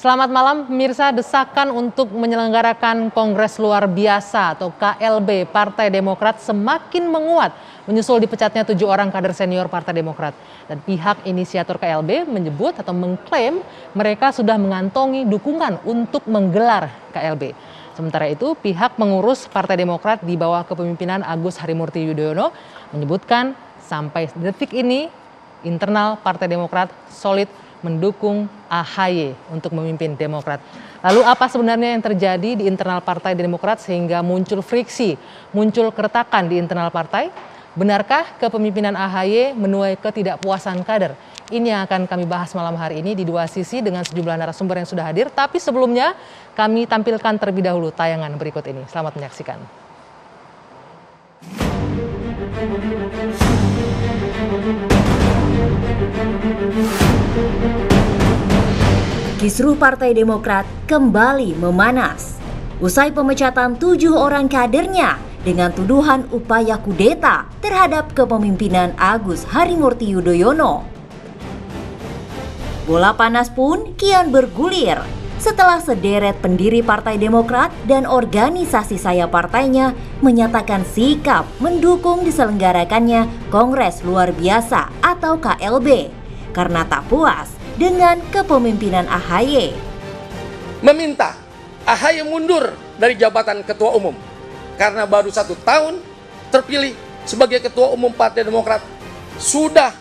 Selamat malam pemirsa, desakan untuk menyelenggarakan Kongres Luar Biasa atau KLB Partai Demokrat semakin menguat menyusul dipecatnya 7 orang kader senior Partai Demokrat. Dan pihak inisiator KLB menyebut atau mengklaim mereka sudah mengantongi dukungan untuk menggelar KLB. Sementara itu pihak pengurus Partai Demokrat di bawah kepemimpinan Agus Harimurti Yudhoyono menyebutkan sampai detik ini internal Partai Demokrat solid mendukung AHY untuk memimpin Demokrat. Lalu apa sebenarnya yang terjadi di internal Partai Demokrat sehingga muncul friksi, muncul keretakan di internal partai? Benarkah kepemimpinan AHY menuai ketidakpuasan kader? Ini yang akan kami bahas malam hari ini di dua sisi dengan sejumlah narasumber yang sudah hadir. Tapi sebelumnya kami tampilkan terlebih dahulu tayangan berikut ini. Selamat menyaksikan. Kisruh Partai Demokrat kembali memanas. Usai pemecatan 7 orang kadernya dengan tuduhan upaya kudeta terhadap kepemimpinan Agus Harimurti Yudhoyono. Bola panas pun kian bergulir setelah sederet pendiri Partai Demokrat dan organisasi sayap partainya menyatakan sikap mendukung diselenggarakannya Kongres Luar Biasa atau KLB karena tak puas dengan kepemimpinan AHY. Meminta AHY mundur dari jabatan Ketua Umum karena baru 1 tahun terpilih sebagai Ketua Umum Partai Demokrat sudah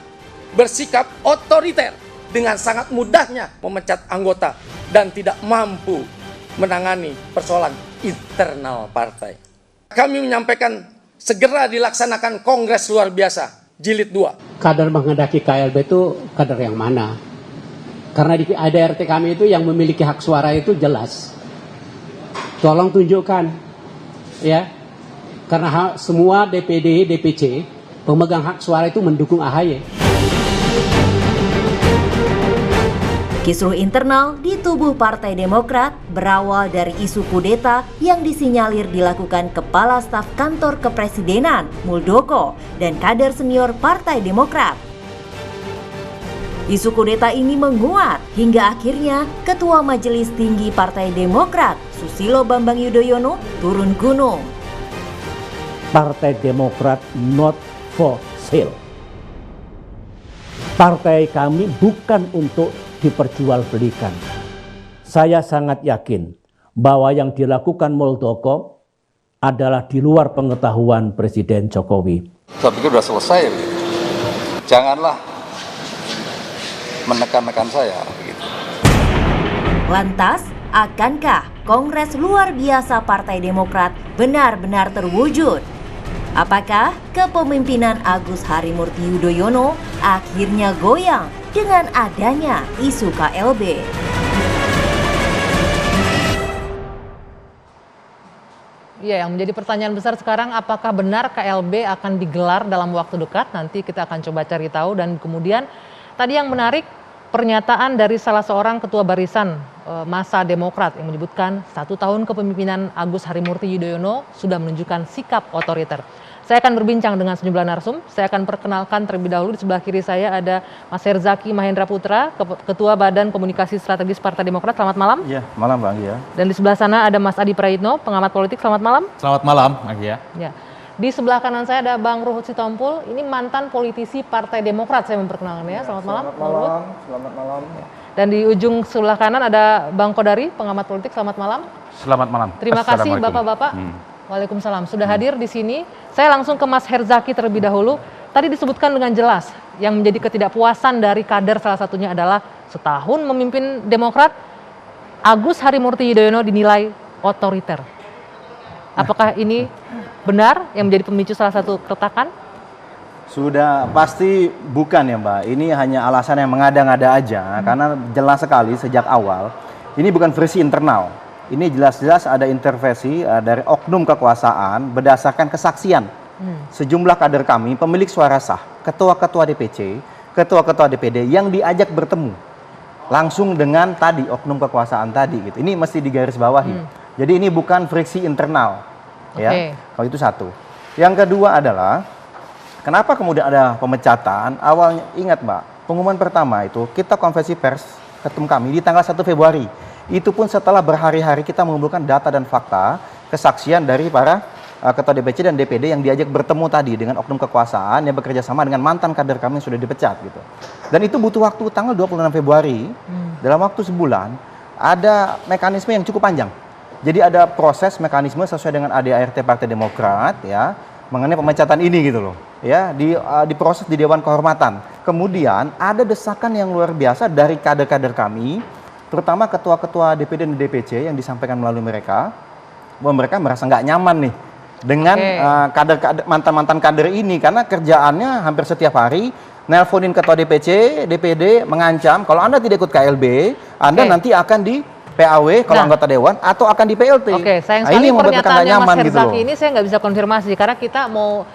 bersikap otoriter dengan sangat mudahnya memecat anggota dan tidak mampu menangani persoalan internal partai. Kami menyampaikan segera dilaksanakan Kongres Luar Biasa Jilid 2. Kader menghendaki KLB itu kader yang mana? Karena di ADRT kami itu yang memiliki hak suara itu jelas. Tolong tunjukkan, ya. Karena semua DPD, DPC, pemegang hak suara itu mendukung AHY. Kisruh internal di tubuh Partai Demokrat berawal dari isu kudeta yang disinyalir dilakukan Kepala Staf Kantor Kepresidenan Muldoko dan kader senior Partai Demokrat. Isu kudeta ini menguat hingga akhirnya Ketua Majelis Tinggi Partai Demokrat Susilo Bambang Yudhoyono turun gunung. Partai Demokrat not for sale. Partai kami bukan untuk diperjualbelikan. Saya sangat yakin bahwa yang dilakukan Muldoko adalah di luar pengetahuan Presiden Jokowi. Saya pikir sudah selesai. Janganlah menekan-nekan saya. Lantas, akankah Kongres Luar Biasa Partai Demokrat benar-benar terwujud? Apakah kepemimpinan Agus Harimurti Yudhoyono akhirnya goyang dengan adanya isu KLB? Ya, yang menjadi pertanyaan besar sekarang apakah benar KLB akan digelar dalam waktu dekat? Nanti kita akan coba cari tahu. Dan kemudian tadi yang menarik pernyataan dari salah seorang ketua barisan masa Demokrat yang menyebutkan 1 tahun kepemimpinan Agus Harimurti Yudhoyono sudah menunjukkan sikap otoriter. Saya akan berbincang dengan sejumlah narsum. Saya akan perkenalkan terlebih dahulu. Di sebelah kiri saya ada Mas Herzaki Mahendra Putra, Ketua Badan Komunikasi Strategis Partai Demokrat. Selamat malam. Iya, malam Bang Gia. Dan di sebelah sana ada Mas Adi Praitno, pengamat politik. Selamat malam. Selamat malam, Bang Gia. Ya. Di sebelah kanan saya ada Bang Ruhut Sitompul. Ini mantan politisi Partai Demokrat, saya memperkenalkan ya. Selamat malam. Selamat malam. Dan di ujung sebelah kanan ada Bang Kodari, pengamat politik. Selamat malam. Selamat malam. Terima kasih Bapak-bapak. Waalaikumsalam. Sudah hadir di sini. Saya langsung ke Mas Herzaki terlebih dahulu. Tadi disebutkan dengan jelas yang menjadi ketidakpuasan dari kader salah satunya adalah setahun memimpin Demokrat, Agus Harimurti Yudhoyono dinilai otoriter. Apakah ini benar yang menjadi pemicu salah satu keretakan? Sudah pasti bukan ya Mbak. Ini hanya alasan yang mengada-ngada aja. Karena jelas sekali sejak awal ini bukan versi internal. Ini jelas-jelas ada intervensi dari oknum kekuasaan berdasarkan kesaksian sejumlah kader kami, pemilik suara sah, ketua-ketua DPC, ketua-ketua DPD yang diajak bertemu langsung dengan tadi oknum kekuasaan tadi gitu. Ini mesti digarisbawahi. Jadi ini bukan friksi internal, ya. Kalau itu satu. Yang kedua adalah kenapa kemudian ada pemecatan? Awalnya ingat Mbak, pengumuman pertama itu kita konferensi pers ketum kami di tanggal 1 Februari. Itu pun setelah berhari-hari kita mengumpulkan data dan fakta, kesaksian dari para ketua DPC dan DPD yang diajak bertemu tadi dengan oknum kekuasaan yang bekerja sama dengan mantan kader kami yang sudah dipecat gitu. Dan itu butuh waktu tanggal 26 Februari, dalam waktu sebulan, ada mekanisme yang cukup panjang. Jadi ada proses mekanisme sesuai dengan ADART Partai Demokrat ya, mengenai pemecatan ini gitu loh. Ya, diproses di Dewan Kehormatan. Kemudian ada desakan yang luar biasa dari kader-kader kami, terutama ketua-ketua DPD dan DPC yang disampaikan melalui mereka, bahwa mereka merasa nggak nyaman nih dengan mantan-mantan kader ini, karena kerjaannya hampir setiap hari nelponin ketua DPC, DPD, mengancam kalau Anda tidak ikut KLB, Anda nanti akan di PAW kalau anggota dewan atau akan di PLT. Sayang sekali pernyataannya Mas Herzaki ini saya nggak bisa konfirmasi karena kita mau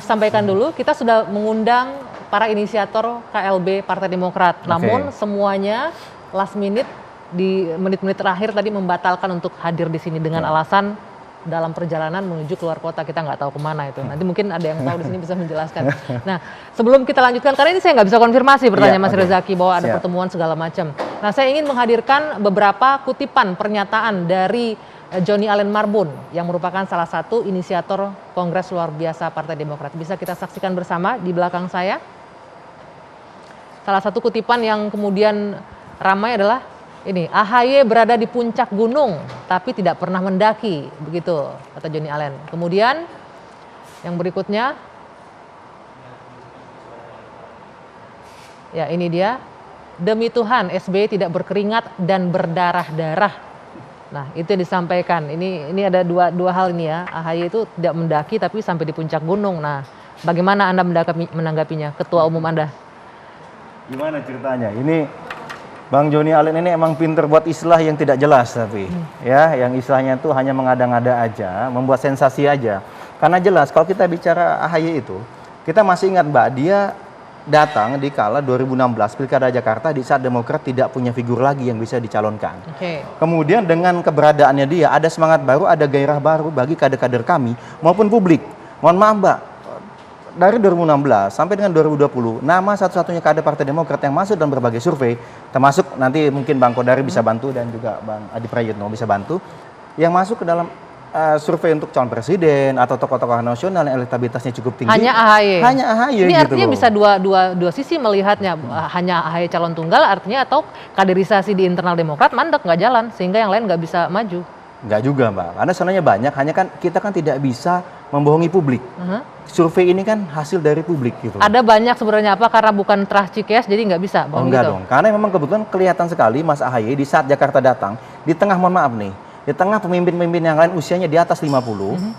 sampaikan dulu, kita sudah mengundang para inisiator KLB Partai Demokrat, namun semuanya last minute di menit-menit terakhir tadi membatalkan untuk hadir di sini dengan alasan dalam perjalanan menuju keluar kota, kita nggak tahu kemana itu. Nanti mungkin ada yang tahu di sini bisa menjelaskan. Nah, sebelum kita lanjutkan, karena ini saya nggak bisa konfirmasi pertanyaan Mas Herzaki bahwa ada pertemuan segala macam. Nah, saya ingin menghadirkan beberapa kutipan pernyataan dari Johnny Allen Marbun yang merupakan salah satu inisiator Kongres Luar Biasa Partai Demokrat. Bisa kita saksikan bersama di belakang saya. Salah satu kutipan yang kemudian ramai adalah ini, AHY berada di puncak gunung tapi tidak pernah mendaki, begitu kata Johnny Allen. Kemudian yang berikutnya, ya ini dia, demi Tuhan SBY tidak berkeringat dan berdarah-darah. Nah itu yang disampaikan. Ini ada dua hal ini ya, AHY itu tidak mendaki tapi sampai di puncak gunung. Nah bagaimana Anda menanggapinya, Ketua Umum Anda? Gimana ceritanya? Ini Bang Johnny Allen ini emang pinter buat istilah yang tidak jelas tapi ya, yang istilahnya itu hanya mengada-ngada aja, membuat sensasi aja. Karena jelas kalau kita bicara AHY itu, kita masih ingat Mbak, dia datang di kala 2016 Pilkada Jakarta di saat Demokrat tidak punya figur lagi yang bisa dicalonkan. Kemudian dengan keberadaannya dia ada semangat baru, ada gairah baru bagi kader-kader kami maupun publik. Mohon maaf Mbak, dari 2016 sampai dengan 2020, nama satu-satunya kader Partai Demokrat yang masuk dalam berbagai survei, termasuk nanti mungkin Bang Kodari bisa bantu dan juga Bang Adi Prayitno bisa bantu, yang masuk ke dalam survei untuk calon presiden atau tokoh-tokoh nasional yang elektabilitasnya cukup tinggi. Hanya AHY. Hanya AHY. Ini gitu artinya loh. bisa dua sisi melihatnya. Hanya AHY calon tunggal artinya atau kaderisasi di internal Demokrat mandek, nggak jalan sehingga yang lain nggak bisa maju. Nggak juga Mbak, karena sebenarnya banyak, hanya kan kita kan tidak bisa membohongi publik. Survei ini kan hasil dari publik gitu. Ada banyak sebenarnya apa karena bukan Trah Cikes jadi nggak bisa bohong enggak gitu. dong, karena memang kebetulan kelihatan sekali Mas AHY di saat Jakarta datang, di tengah mohon maaf nih, di tengah pemimpin-pemimpin yang lain usianya di atas 50,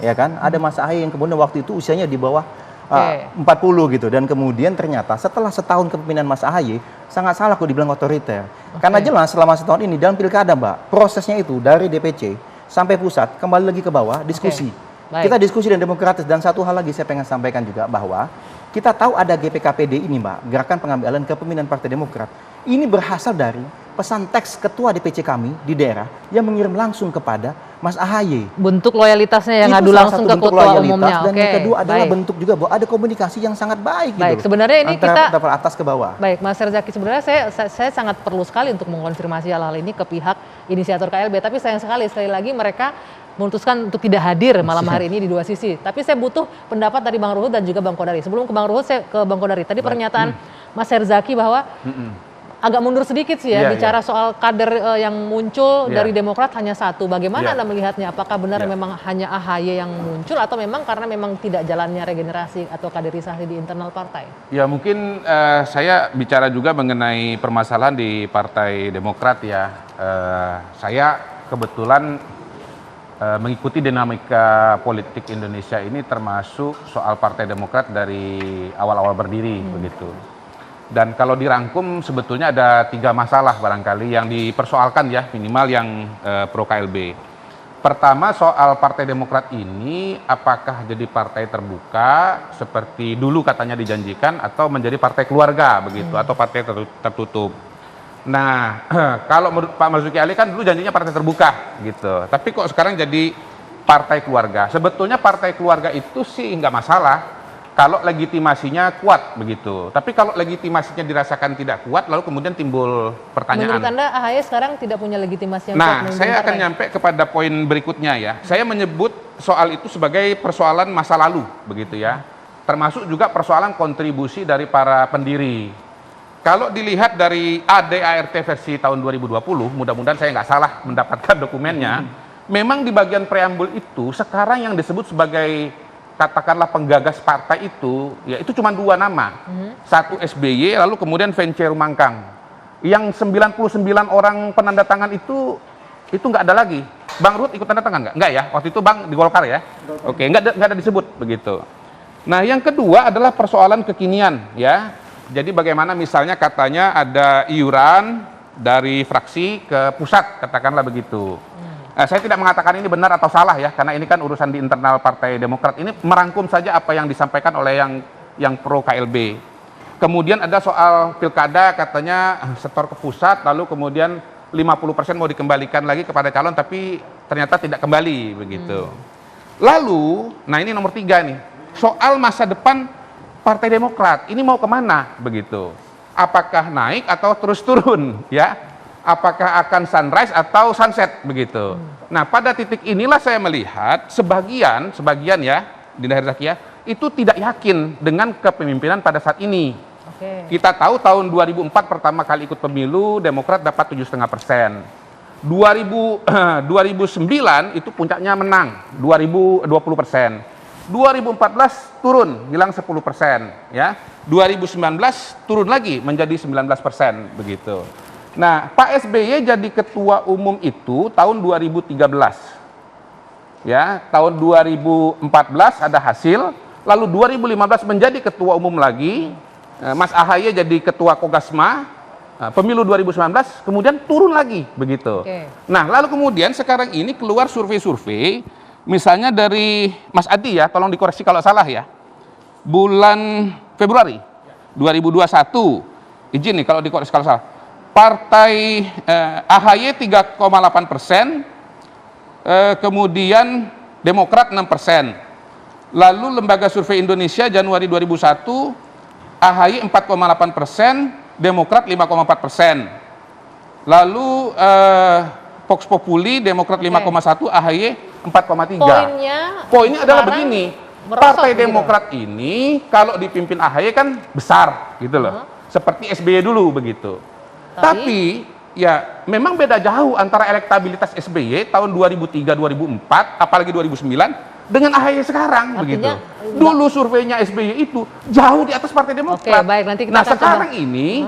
ya kan, ada Mas AHY yang kemudian waktu itu usianya di bawah 40 gitu, dan kemudian ternyata setelah setahun kepemimpinan Mas AHY sangat salah kok dibilang otoriter. Karena jelas selama setahun ini dalam pilkada Mbak, prosesnya itu dari DPC sampai pusat kembali lagi ke bawah diskusi. Kita diskusi dan demokratis, dan satu hal lagi saya pengen sampaikan juga bahwa kita tahu ada GPKPD ini Mbak, Gerakan Pengambilan Kepemimpinan Partai Demokrat. Ini berasal dari pesan teks ketua DPC kami di daerah yang mengirim langsung kepada Mas AHY. Bentuk loyalitasnya yang ngadu langsung ke ketua umumnya. Dan yang kedua adalah bentuk juga bahwa ada komunikasi yang sangat baik. Gitu sebenarnya ini antara kita atas ke bawah. Baik, Mas Herzaki, sebenarnya saya sangat perlu sekali untuk mengkonfirmasi hal-hal ini ke pihak inisiator KLB. Tapi sayang sekali lagi mereka memutuskan untuk tidak hadir malam hari ini di dua sisi. Tapi saya butuh pendapat dari Bang Ruhut dan juga Bang Kodari. Sebelum ke Bang Ruhut, saya ke Bang Kodari. Tadi pernyataan Mas Herzaki bahwa agak mundur sedikit sih ya, bicara soal kader yang muncul dari Demokrat hanya satu. Bagaimana Anda melihatnya? Apakah benar memang hanya AHY yang muncul atau memang karena memang tidak jalannya regenerasi atau kaderisasi di internal partai? Ya mungkin saya bicara juga mengenai permasalahan di Partai Demokrat ya. Saya kebetulan mengikuti dinamika politik Indonesia ini, termasuk soal Partai Demokrat dari awal-awal berdiri begitu. Dan kalau dirangkum sebetulnya ada 3 masalah barangkali yang dipersoalkan ya, minimal yang pro KLB. Pertama, soal Partai Demokrat ini apakah jadi partai terbuka seperti dulu katanya dijanjikan, atau menjadi partai keluarga begitu, atau partai tertutup. Nah, kalau menurut Pak Marzuki Ali kan dulu janjinya partai terbuka gitu, tapi kok sekarang jadi partai keluarga. Sebetulnya partai keluarga itu sih nggak masalah, kalau legitimasinya kuat begitu. Tapi kalau legitimasinya dirasakan tidak kuat, lalu kemudian timbul pertanyaan. Menurut Anda AHY sekarang tidak punya legitimasi yang kuat? Nah, saya akan nyampe kepada poin berikutnya ya. Saya menyebut soal itu sebagai persoalan masa lalu begitu ya. Termasuk juga persoalan kontribusi dari para pendiri. Kalau dilihat dari ADART versi tahun 2020, mudah-mudahan saya nggak salah mendapatkan dokumennya, memang di bagian preambul itu sekarang yang disebut sebagai katakanlah penggagas partai itu, ya itu cuma 2 nama. Satu SBY, lalu kemudian Vence Rumangkang. Yang 99 orang penanda tangan itu nggak ada lagi. Bang Ruhut ikut tanda tangan nggak? Nggak ya, waktu itu Bang di Golkar ya? Oke, nggak ada disebut begitu. Nah yang kedua adalah persoalan kekinian ya. Jadi bagaimana misalnya katanya ada iuran dari fraksi ke pusat, katakanlah begitu. Saya tidak mengatakan ini benar atau salah ya, karena ini kan urusan di internal Partai Demokrat. Ini merangkum saja apa yang disampaikan oleh yang pro KLB. Kemudian ada soal pilkada, katanya setor ke pusat, lalu kemudian 50% mau dikembalikan lagi kepada calon, tapi ternyata tidak kembali begitu. Lalu, nah ini nomor 3 nih, soal masa depan Partai Demokrat, ini mau kemana begitu? Apakah naik atau terus turun ya? Apakah akan sunrise atau sunset begitu. Nah pada titik inilah saya melihat sebagian ya di daerah Zakia itu tidak yakin dengan kepemimpinan pada saat ini. Kita tahu tahun 2004 pertama kali ikut pemilu Demokrat dapat 7,5%. 2009 itu puncaknya menang 2020%. 2014 turun hilang 10% ya. 2019 turun lagi menjadi 19% begitu. Nah, Pak SBY jadi ketua umum itu tahun 2013. Ya, tahun 2014 ada hasil, lalu 2015 menjadi ketua umum lagi. Mas AHY jadi ketua Kogasma. Pemilu 2019 kemudian turun lagi begitu. Nah, lalu kemudian sekarang ini keluar survei-survei misalnya dari Mas Adi ya, tolong dikoreksi kalau salah ya. Bulan Februari 2021. Izin nih kalau dikoreksi kalau salah. Partai AHY 3,8%, kemudian Demokrat 6%. Lalu Lembaga Survei Indonesia Januari 2001, AHY 4,8%, Demokrat 5,4%. Lalu Vox Populi, Demokrat 5,1, AHY 4,3. Poinnya adalah begini, Partai Demokrat ini kalau dipimpin AHY kan besar gitu loh, seperti SBY dulu begitu. Tapi ya memang beda jauh antara elektabilitas SBY tahun 2003-2004, apalagi 2009 dengan AHY sekarang. Artinya, begitu. Dulu surveinya SBY itu jauh di atas Partai Demokrat. Baik, nanti kita nah sekarang ini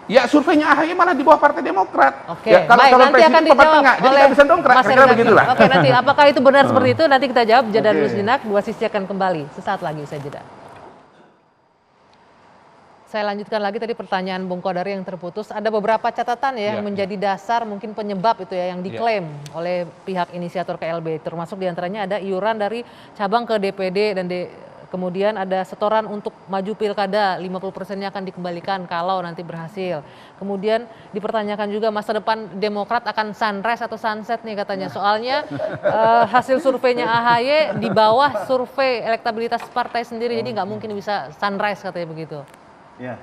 ya surveinya AHY malah di bawah Partai Demokrat. Ya, kalau calon presiden akan dijawab tengah, jadi nggak bisa dongkrak. Kira-kira begitulah. Nanti apakah itu benar seperti itu? Nanti kita jawab. Jeda dulu sejenak. Dua Sisi akan kembali sesaat lagi usai jeda. Saya lanjutkan lagi tadi pertanyaan Bung Kodari yang terputus. Ada beberapa catatan ya yang menjadi dasar mungkin penyebab itu ya yang diklaim oleh pihak inisiator KLB. Termasuk diantaranya ada iuran dari cabang ke DPD dan kemudian ada setoran untuk maju pilkada 50%-nya akan dikembalikan kalau nanti berhasil. Kemudian dipertanyakan juga masa depan Demokrat akan sunrise atau sunset nih katanya. Soalnya hasil surveinya AHY di bawah survei elektabilitas partai sendiri, jadi nggak mungkin bisa sunrise katanya begitu. Ya,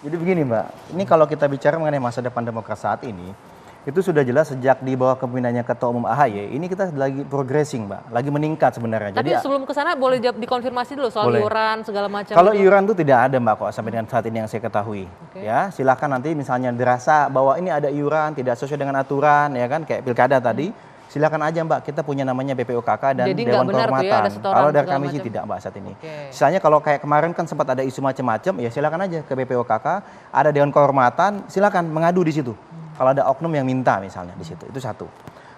jadi begini Mbak, ini kalau kita bicara mengenai masa depan Demokrat saat ini, itu sudah jelas sejak di bawah kepemimpinannya Ketua Umum AHY, ini kita lagi progressing Mbak, lagi meningkat sebenarnya. Tapi jadi, sebelum ke sana boleh dikonfirmasi dulu soal iuran segala macam. Kalau iuran itu tidak ada Mbak kok sampai dengan saat ini yang saya ketahui. Ya, silahkan nanti misalnya dirasa bahwa ini ada iuran tidak sesuai dengan aturan, ya kan, kayak pilkada tadi. Silakan aja Mbak, kita punya namanya BPOKK dan jadi Dewan Kehormatan. Kalau dari kami sih tidak Mbak saat ini. Misalnya kalau kayak kemarin kan sempat ada isu macam-macam, ya silakan aja ke BPOKK, ada Dewan Kehormatan, silakan mengadu di situ. Kalau ada oknum yang minta misalnya di situ, itu satu.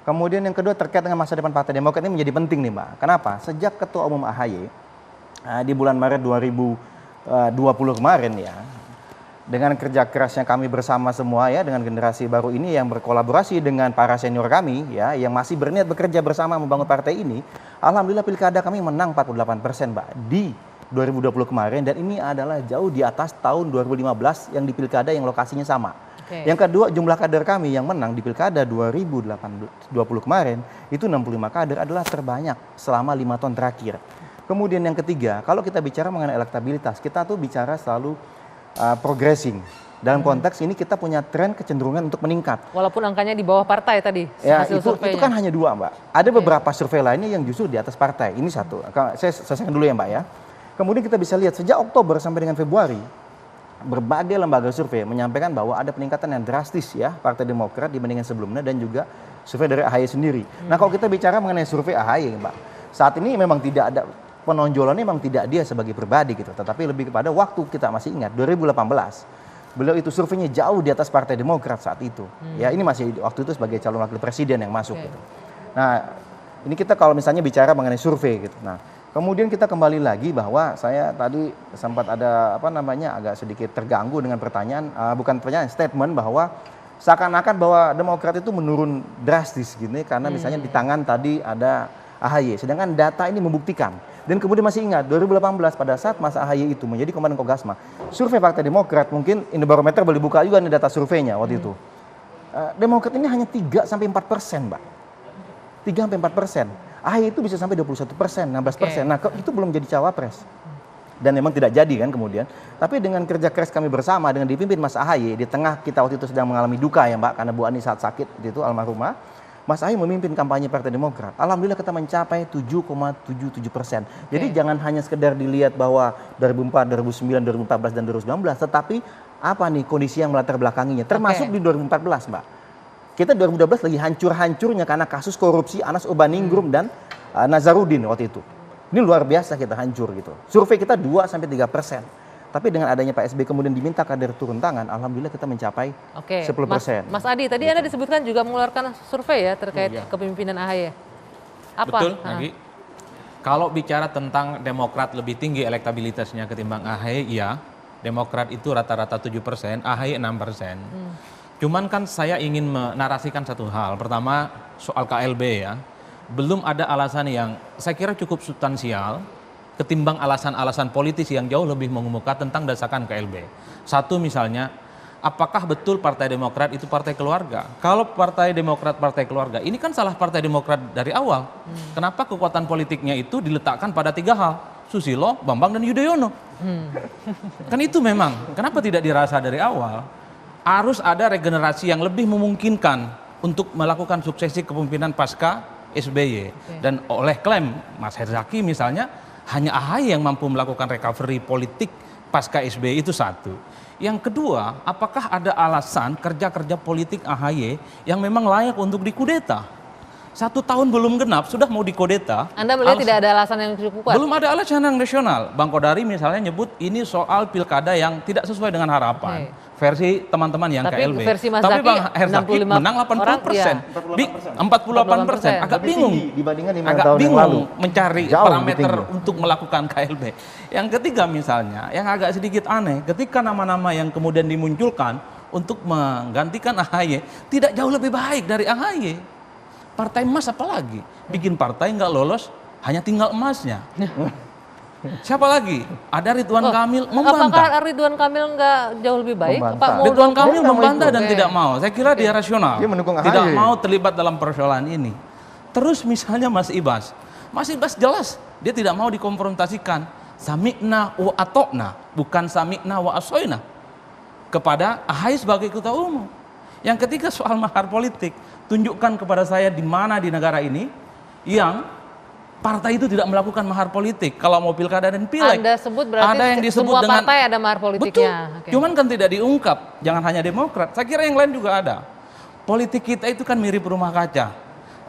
Kemudian yang kedua terkait dengan masa depan Partai Demokrat ini menjadi penting nih Mbak. Kenapa? Sejak Ketua Umum AHY di bulan Maret 2020 kemarin ya, dengan kerja keras yang kami bersama semua ya, dengan generasi baru ini yang berkolaborasi dengan para senior kami ya, yang masih berniat bekerja bersama membangun partai ini, alhamdulillah pilkada kami menang 48% Mbak di 2020 kemarin, dan ini adalah jauh di atas tahun 2015 yang di pilkada yang lokasinya sama. Yang kedua, jumlah kader kami yang menang di pilkada 2020 kemarin itu 65 kader adalah terbanyak selama 5 tahun terakhir. Kemudian yang ketiga, kalau kita bicara mengenai elektabilitas, kita tuh bicara selalu progressing. Dalam konteks ini kita punya tren kecenderungan untuk meningkat. Walaupun angkanya di bawah partai tadi, Ya, hasil itu surveinya. kan hanya 2, Mbak. Ada beberapa survei lainnya yang justru di atas partai. Ini satu. Saya selesaikan dulu ya, Mbak ya. Kemudian kita bisa lihat sejak Oktober sampai dengan Februari, berbagai lembaga survei menyampaikan bahwa ada peningkatan yang drastis ya Partai Demokrat dibandingkan sebelumnya, dan juga survei dari AHY sendiri. Nah, kalau kita bicara mengenai survei AHY, Mbak, saat ini memang tidak ada penonjolannya, memang tidak dia sebagai pribadi gitu, tetapi lebih kepada waktu. Kita masih ingat 2018. Beliau itu surveinya jauh di atas Partai Demokrat saat itu. Ya, ini masih waktu itu sebagai calon wakil presiden yang masuk gitu. Nah, ini kita kalau misalnya bicara mengenai survei gitu. Nah, kemudian kita kembali lagi bahwa saya tadi sempat ada agak sedikit terganggu dengan pertanyaan, bukan pertanyaan, statement bahwa seakan-akan bahwa Demokrat itu menurun drastis gini karena misalnya di tangan tadi ada AHY, sedangkan data ini membuktikan. Dan kemudian masih ingat 2018 pada saat Mas AHY itu menjadi Komandan Kogasma, survei Partai Demokrat, mungkin Indobarometer boleh buka juga nih data surveinya waktu itu. Demokrat ini hanya 3-4%, Mbak. 3-4%. AHY itu bisa sampai 21%, 16%. Nah, itu belum jadi cawapres. Dan memang tidak jadi kan kemudian. Tapi dengan kerja keras kami bersama dengan dipimpin Mas AHY, di tengah kita waktu itu sedang mengalami duka ya, Mbak, karena Bu Ani saat sakit itu almarhumah. Mas AHY memimpin kampanye Partai Demokrat. Alhamdulillah kita mencapai 7,77%. Jadi jangan hanya sekedar dilihat bahwa 2004, 2009, 2014 dan 2019, tetapi apa nih kondisi yang melatar belakanginya. Termasuk di 2014, Mbak. Kita 2012 lagi hancur-hancurnya karena kasus korupsi Anas Urbaningrum dan Nazarudin waktu itu. Ini luar biasa kita hancur gitu. Survei kita 2-3%. Tapi dengan adanya Pak SBY kemudian diminta kader turun tangan, alhamdulillah kita mencapai 10%. Mas Adi, tadi Anda disebutkan juga mengeluarkan survei ya terkait kepemimpinan AHY. Apa? Betul, Nagi. Kalau bicara tentang Demokrat lebih tinggi elektabilitasnya ketimbang AHY, ya. Demokrat itu rata-rata 7%, AHY 6%. Cuman kan saya ingin menarasikan satu hal. Pertama, soal KLB ya. Belum ada alasan yang saya kira cukup substansial ketimbang alasan-alasan politis yang jauh lebih mengemuka tentang desakan KLB. Satu misalnya, apakah betul Partai Demokrat itu partai keluarga? Kalau Partai Demokrat partai keluarga, ini kan salah Partai Demokrat dari awal. Kenapa kekuatan politiknya itu diletakkan pada 3 hal? Susilo, Bambang, dan Yudhoyono. Kan itu memang, kenapa tidak dirasa dari awal? Harus ada regenerasi yang lebih memungkinkan untuk melakukan suksesi kepemimpinan pasca SBY. Dan oleh klaim Mas Herzaki misalnya, hanya AHY yang mampu melakukan recovery politik pasca SBY, itu satu. Yang kedua, apakah ada alasan kerja-kerja politik AHY yang memang layak untuk dikudeta? 1 tahun belum genap, sudah mau dikudeta. Anda melihat tidak ada alasan yang cukup kuat? Belum ada alasan yang rasional. Bang Kodari misalnya nyebut ini soal pilkada yang tidak sesuai dengan harapan. Versi teman-teman yang KLB. Versi Mas Tapi Zaki, Bang Herzaki menang 80%. 48%. Agak bingung. Dibandingkan 5 Agak tahun yang lalu. bingung mencari Jauh parameter lebih tinggi. untuk melakukan KLB. Yang ketiga misalnya, yang agak sedikit aneh, ketika nama-nama yang kemudian dimunculkan untuk menggantikan AHY tidak jauh lebih baik dari AHY. Partai emas apalagi? Bikin partai nggak lolos, hanya tinggal emasnya. Siapa lagi? Ada Ridwan Kamil membantah. Apakah Ridwan Kamil nggak jauh lebih baik? Membantah. Pak Muldoko? Ridwan Kamil Dia nggak mau membantah ikut. dan tidak mau. Saya kira dia rasional. Dia mendukung Tidak AHY. mau terlibat dalam persoalan ini. Terus misalnya Mas Ibas. Mas Ibas jelas dia tidak mau dikonfrontasikan. Sami'na wa atokna, bukan sami'na wa asoina. Kepada AHY sebagai ketua umum. Yang ketiga soal mahar politik. Tunjukkan kepada saya di mana di negara ini yang partai itu tidak melakukan mahar politik. Kalau mau pilkada dan pileg. Anda sebut berarti ada yang disebut semua dengan partai ada mahar politiknya. Betul. Oke. Cuman kan tidak diungkap. Jangan hanya Demokrat. Saya kira yang lain juga ada. Politik kita itu kan mirip rumah kaca.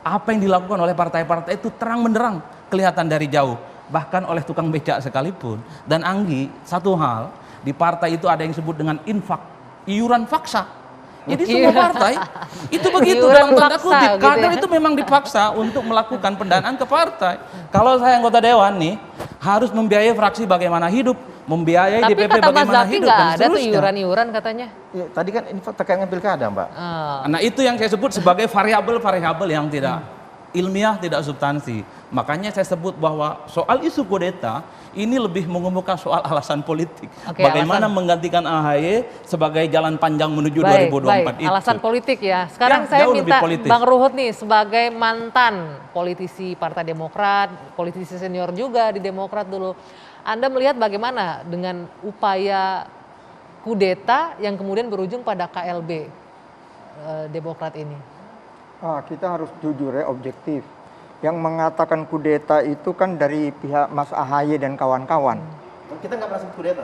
Apa yang dilakukan oleh partai-partai itu terang benderang kelihatan dari jauh. Bahkan oleh tukang becak sekalipun. Dan Anggi, satu hal, di partai itu ada yang disebut dengan infak, iuran faksa. Jadi semua partai itu begitu Iuran dalam tanda paksa kutip. gitu Kader ya. itu memang dipaksa untuk melakukan pendanaan ke partai. Kalau saya anggota dewan nih harus membiayai fraksi bagaimana hidup, membiayai Tapi DPP kata Mas bagaimana Zaki hidup nggak dan ada tuh seterusnya. iuran-iuran katanya. Ya, tadi kan info terkait dengan pilkada, Mbak. Nah itu yang saya sebut sebagai variabel-variabel yang tidak ilmiah, tidak substansi. Makanya saya sebut bahwa soal isu kudeta ini lebih mengemuka soal alasan politik. Oke, Bagaimana alasan. menggantikan AHY sebagai jalan panjang menuju Baik, 2024 itu. alasan politik ya. Sekarang saya jauh lebih minta politis. Bang Ruhut nih sebagai mantan politisi Partai Demokrat, politisi senior juga di Demokrat dulu. Anda melihat bagaimana dengan upaya kudeta yang kemudian berujung pada KLB Demokrat ini? Kita harus jujur ya, objektif. Yang mengatakan kudeta itu kan dari pihak Mas AHY dan kawan-kawan. Kita nggak pernah sebut kudeta.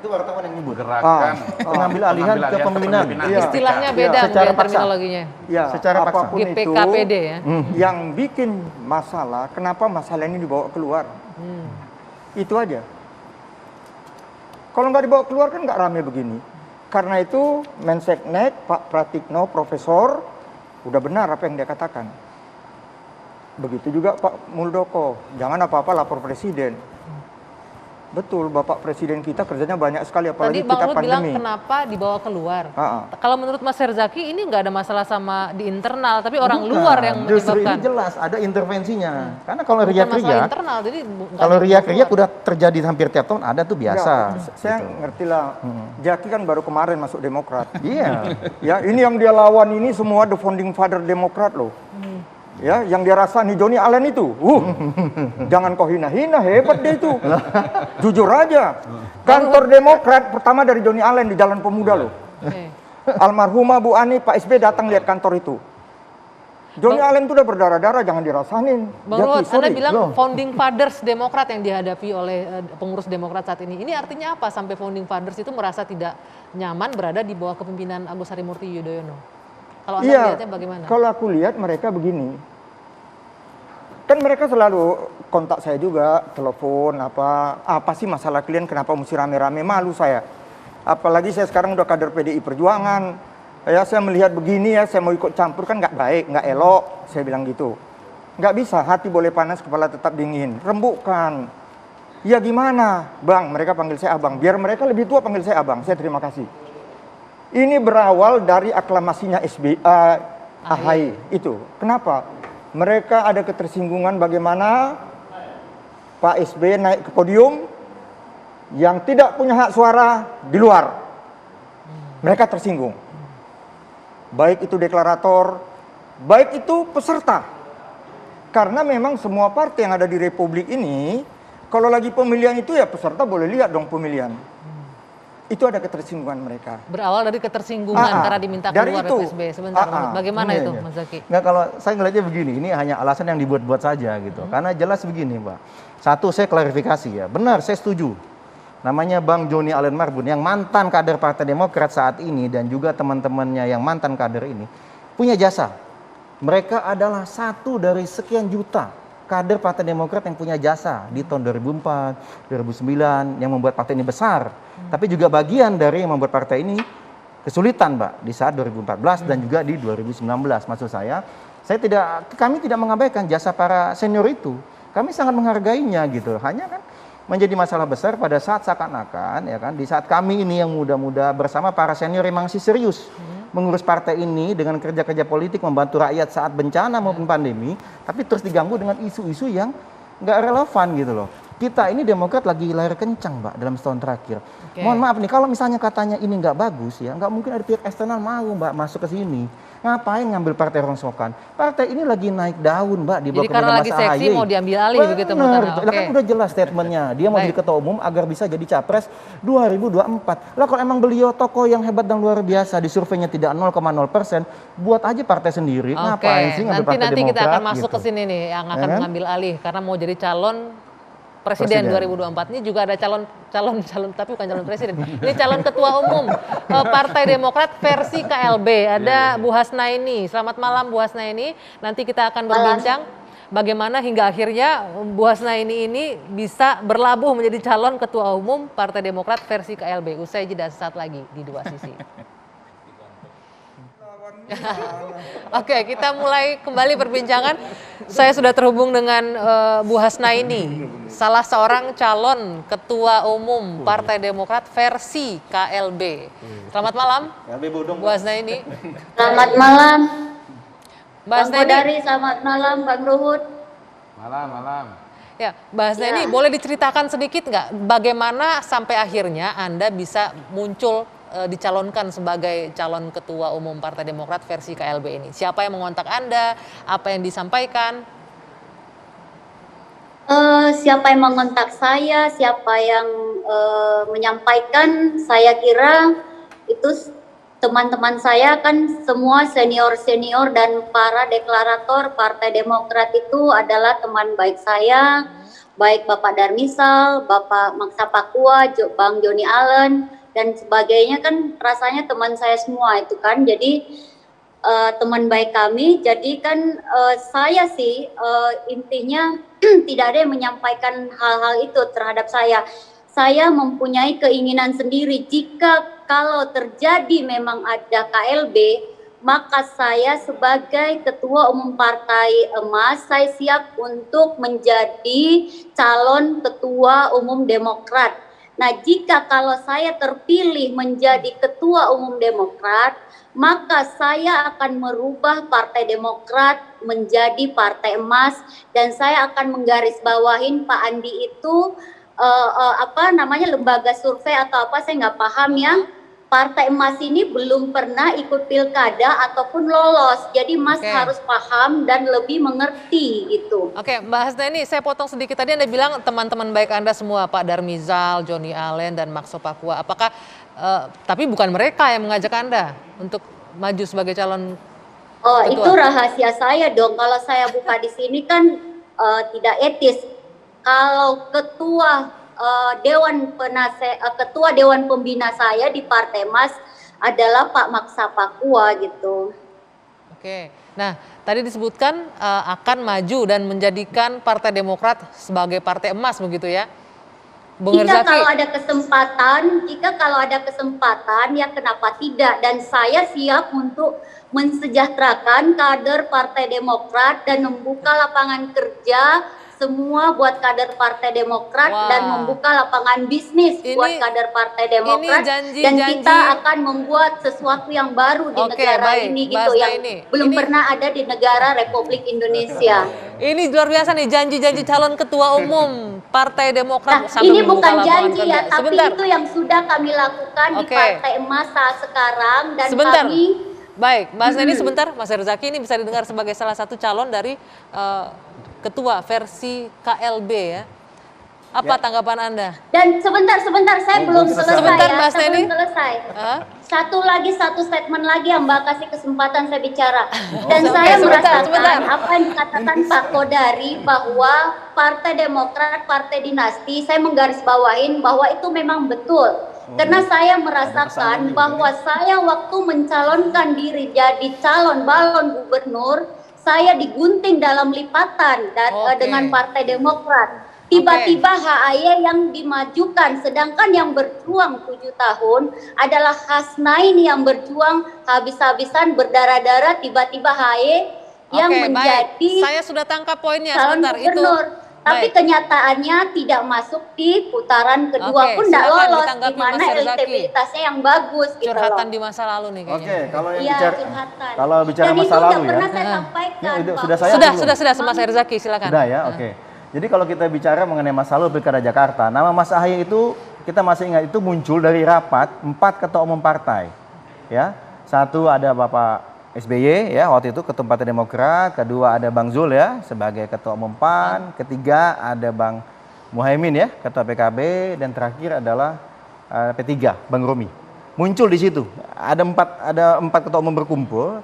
Itu wartawan yang nyebut. Gerakan Pengambil alihan ke pemimpinan. Istilahnya beda Secara mungkin paksa. terminologinya. Ya, Secara paksa. apapun itu GPKPD ya. yang bikin masalah, kenapa masalah ini dibawa keluar? Itu aja. Kalau nggak dibawa keluar kan nggak rame begini. Karena itu Menseknek, Pak Pratikno, Profesor, udah benar apa yang dia katakan. Begitu juga Pak Muldoko, jangan apa-apa lapor Presiden. Betul, Bapak Presiden kita kerjanya banyak sekali, apalagi Tadi Bang kita Ruhut bilang pandemi. kenapa dibawa keluar. Kalau menurut Mas Herzaki ini nggak ada masalah sama di internal, tapi orang luar yang Justru menyebabkan. ini jelas ada intervensinya. Karena kalau Bukan masalah riak-riak, internal, jadi nggak kalau ada riak-riak keluar. udah terjadi hampir tiap tahun ada tuh biasa. Saya ngerti lah, Jaki kan baru kemarin masuk Demokrat. Iya. Ya, ini yang dia lawan ini semua the founding father Demokrat loh. Ya, yang dia rasa nih Johnny Allen itu. Jangan kau hina-hina, hebat dia itu. Jujur aja. Kantor Demokrat pertama dari Johnny Allen di Jalan Pemuda loh. Almarhumah Bu Ani, Pak SB datang lihat kantor itu. Johnny Allen itu udah berdarah-darah, jangan dirasain. Bang Jaki, Ruhut, Anda sorry. bilang founding fathers Demokrat yang dihadapi oleh pengurus Demokrat saat ini. Ini artinya apa sampai founding fathers itu merasa tidak nyaman berada di bawah kepemimpinan Agus Harimurti Yudhoyono? Kalau Anda melihatnya bagaimana? Kalau aku lihat mereka begini. Kan mereka selalu kontak saya juga, telepon apa sih masalah kalian, kenapa mesti rame-rame, malu saya. Apalagi saya sekarang udah kader PDI Perjuangan. Ya saya melihat begini ya, saya mau ikut campur kan nggak baik, nggak elok, saya bilang gitu. Nggak bisa, hati boleh panas, kepala tetap dingin. Rembukkan. Ya gimana, Bang? Mereka panggil saya Abang. Biar mereka lebih tua panggil saya Abang. Saya terima kasih. Ini berawal dari aklamasinya AHY itu. Kenapa? Mereka ada ketersinggungan bagaimana Pak SB naik ke podium yang tidak punya hak suara di luar. Mereka tersinggung. Baik itu deklarator, baik itu peserta. Karena memang semua partai yang ada di Republik ini, kalau lagi pemilihan itu ya peserta boleh lihat dong pemilihan. Itu ada ketersinggungan mereka. Berawal dari ketersinggungan karena diminta keluar PSB. Sebentar, bagaimana itu Mas Zaki? Nggak, kalau saya ngelihatnya begini, ini hanya alasan yang dibuat-buat saja gitu. Karena jelas begini, Mbak. Satu, saya klarifikasi ya. Benar, saya setuju. Namanya Bang Johnny Allen Marbun, yang mantan kader Partai Demokrat saat ini, dan juga teman-temannya yang mantan kader ini, punya jasa. Mereka adalah satu dari sekian juta kader Partai Demokrat yang punya jasa di tahun 2004, 2009, yang membuat partai ini besar. Tapi juga bagian dari yang membuat partai ini kesulitan, Mbak, di saat 2014 dan juga di 2019. Maksud saya kami tidak mengabaikan jasa para senior itu. Kami sangat menghargainya gitu. Hanya kan menjadi masalah besar pada saat seakan-akan ya kan di saat kami ini yang muda-muda bersama para senior yang masih serius mengurus partai ini dengan kerja-kerja politik membantu rakyat saat bencana maupun pandemi, tapi terus diganggu dengan isu-isu yang nggak relevan gitu loh. Kita ini Demokrat lagi layar kencang, Mbak, dalam setahun terakhir. Mohon maaf nih, kalau misalnya katanya ini nggak bagus ya, nggak mungkin ada pihak eksternal mau, Mbak, masuk ke sini. Ngapain ngambil partai rongsokan? Partai ini lagi naik daun, Mbak, di bawah Jadi karena lagi seksi mau diambil alih begitu menurut Anda. Kan udah jelas statementnya. Dia mau jadi ketua umum agar bisa jadi capres 2024. Lah kalau emang beliau tokoh yang hebat dan luar biasa, di surveinya tidak 0,0%, buat aja partai sendiri. Ngapain sih ngambil partai Demokrat? Nanti kita akan masuk gitu. ke sini nih yang akan mengambil alih karena mau jadi calon Presiden 2024. Ini juga ada calon tapi bukan calon presiden. Ini calon ketua umum Partai Demokrat versi KLB. Ada Bu Hasnaini. Selamat malam Bu Hasnaini. Nanti kita akan berbincang bagaimana hingga akhirnya Bu Hasnaini ini bisa berlabuh menjadi calon ketua umum Partai Demokrat versi KLB. Usai jeda sesaat lagi di Dua Sisi. Oke, kita mulai kembali perbincangan. Saya sudah terhubung dengan Bu Hasnaini, salah seorang calon ketua umum Partai Demokrat versi KLB. Selamat malam, Bu Hasnaini. Selamat malam, Bang Kodari. Selamat malam, Bang Ruhut. Malam. Ya, Mbak Hasnani, boleh diceritakan sedikit nggak bagaimana sampai akhirnya Anda bisa muncul dicalonkan sebagai calon ketua umum Partai Demokrat versi KLB ini? Siapa yang mengontak Anda? Apa yang disampaikan? Siapa yang mengontak saya, siapa yang menyampaikan, saya kira itu teman-teman saya kan semua senior-senior dan para deklarator Partai Demokrat itu adalah teman baik saya, baik Bapak Darmisal, Bapak Maksa Pakua, Bang Joni Allen, dan sebagainya kan rasanya teman saya semua itu kan. Jadi teman baik kami, jadi kan saya sih intinya tidak ada yang menyampaikan hal-hal itu terhadap saya. Saya mempunyai keinginan sendiri, jika kalau terjadi memang ada KLB, maka saya sebagai Ketua Umum Partai Emas, saya siap untuk menjadi calon Ketua Umum Demokrat. Nah, jika kalau saya terpilih menjadi Ketua Umum Demokrat, maka saya akan merubah Partai Demokrat menjadi Partai Emas, dan saya akan menggarisbawahin Pak Andi itu lembaga survei atau apa, saya nggak paham ya. Partai Emas ini belum pernah ikut pilkada ataupun lolos, jadi Mas harus paham dan lebih mengerti gitu. Oke, Mbak Hasnani, saya potong sedikit. Tadi Anda bilang teman-teman baik Anda semua, Pak Darmizal, Joni Allen, dan Makso Pakua. Apakah, tapi bukan mereka yang mengajak Anda untuk maju sebagai calon ketua? Itu rahasia saya dong. Kalau saya buka di sini kan tidak etis. Kalau ketua ketua Dewan Pembina saya di Partai Emas adalah Pak Maksa Pakua gitu. Oke, nah tadi disebutkan akan maju dan menjadikan Partai Demokrat sebagai Partai Emas begitu ya? Jika kalau ada kesempatan ya kenapa tidak, dan saya siap untuk mensejahterakan kader Partai Demokrat dan membuka lapangan kerja semua buat kader Partai Demokrat dan membuka lapangan bisnis buat kader Partai Demokrat, dan kita akan membuat sesuatu yang baru di negara ini gitu yang belum pernah ada di negara Republik Indonesia. Ini luar biasa nih, janji-janji calon ketua umum Partai Demokrat. Nah, ini bukan janji ya, tapi itu yang sudah kami lakukan di Partai Emas saat sekarang, dan kami. Baik, Mas Neni sebentar, Mas Herzaki ini bisa didengar sebagai salah satu calon dari ketua versi KLB ya. Apa tanggapan Anda? Dan sebentar, saya belum selesai ya. Saya belum selesai. Satu statement lagi yang Mbak kasih kesempatan saya bicara. Dan saya merasakan apa yang dikatakan Pak Kodari bahwa Partai Demokrat, Partai Dinasti, saya menggarisbawahin bahwa itu memang betul. Karena saya merasakan bahwa saya waktu mencalonkan diri jadi calon balon gubernur, saya digunting dalam lipatan dengan Partai Demokrat. Tiba-tiba HAY yang dimajukan, sedangkan yang berjuang 7 tahun adalah Hasnain yang berjuang habis-habisan berdarah-darah, tiba-tiba HAY yang menjadi saya sudah tangkap poinnya calon gubernur. Tapi kenyataannya tidak masuk di putaran kedua pun tidak lolos, di mana elektabilitasnya yang bagus gitu. Curhatan di masa lalu nih kayaknya. Kalau yang kalau bicara masa lalu ya. Pernah saya sampaikan. Sudah Mas Herzaki silakan. Sudah ya, oke. Jadi kalau kita bicara mengenai masa lalu Pilkada Jakarta, nama Mas Ahaye itu kita masih ingat itu muncul dari rapat 4 ketua umum partai. Ya. Satu ada Bapak SBY ya waktu itu ketua Partai Demokrat, kedua ada Bang Zul ya sebagai ketua umum PAN, ketiga ada Bang Muhaimin ya ketua PKB, dan terakhir adalah P3 Bang Romi. Muncul di situ. Ada empat ketua umum berkumpul.